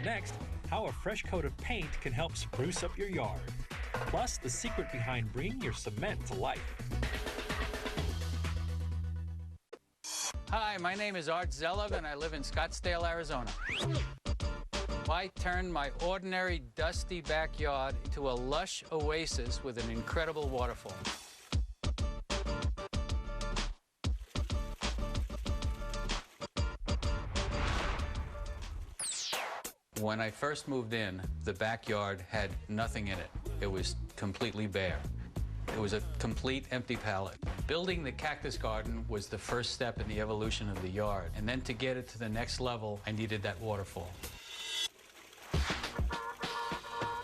Next, how a fresh coat of paint can help spruce up your yard. Plus, the secret behind bringing your cement to life. Hi, my name is Art Zelov, and I live in Scottsdale, Arizona. I turned my ordinary, dusty backyard into a lush oasis with an incredible waterfall. When I first moved in, the backyard had nothing in it. It was completely bare. It was a complete empty palette. Building the cactus garden was the first step in the evolution of the yard. And then to get it to the next level, I needed that waterfall.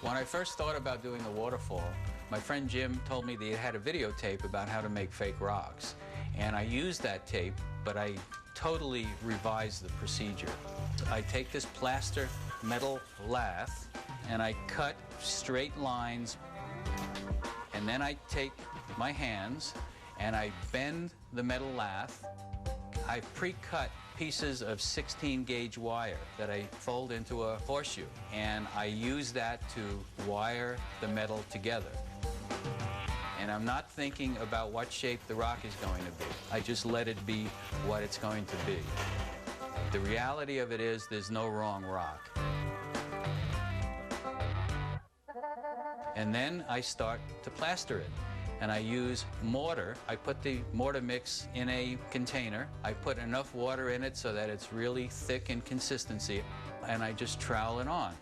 When I first thought about doing the waterfall, my friend Jim told me that he had a videotape about how to make fake rocks. And I used that tape, but I totally revised the procedure. I take this plaster metal lath and I cut straight lines, and then I take my hands and I bend the metal lath. I pre-cut pieces of 16-gauge wire that I fold into a horseshoe, and I use that to wire the metal together. And I'm not thinking about what shape the rock is going to be. I just let it be what it's going to be. The reality of it is there's no wrong rock. And then I start to plaster it. And I use mortar. I put the mortar mix in a container. I put enough water in it so that it's really thick in consistency. And I just trowel it on.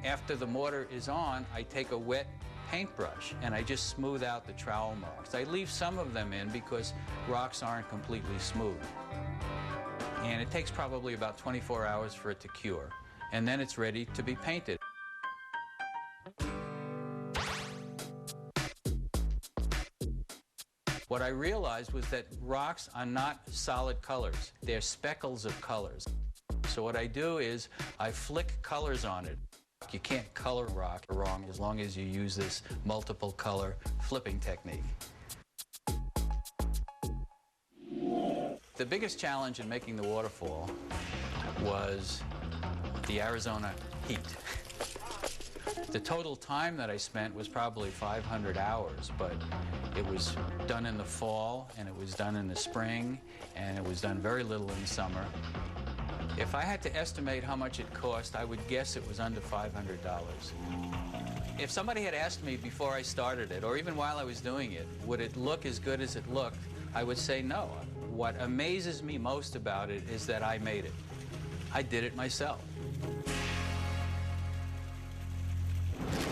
After the mortar is on, I take a wet paintbrush and I just smooth out the trowel marks. I leave some of them in because rocks aren't completely smooth. And it takes probably about 24 hours for it to cure. And then it's ready to be painted. What I realized was that rocks are not solid colors. They're speckles of colors. So what I do is I flick colors on it. You can't color rock wrong as long as you use this multiple color flipping technique. The biggest challenge in making the waterfall was the Arizona heat. The total time that I spent was probably 500 hours, but it was done in the fall, and it was done in the spring, and it was done very little in the summer. If I had to estimate how much it cost, I would guess it was under $500. If somebody had asked me before I started it, or even while I was doing it, would it look as good as it looked, I would say no. What amazes me most about it is that I made it. I did it myself.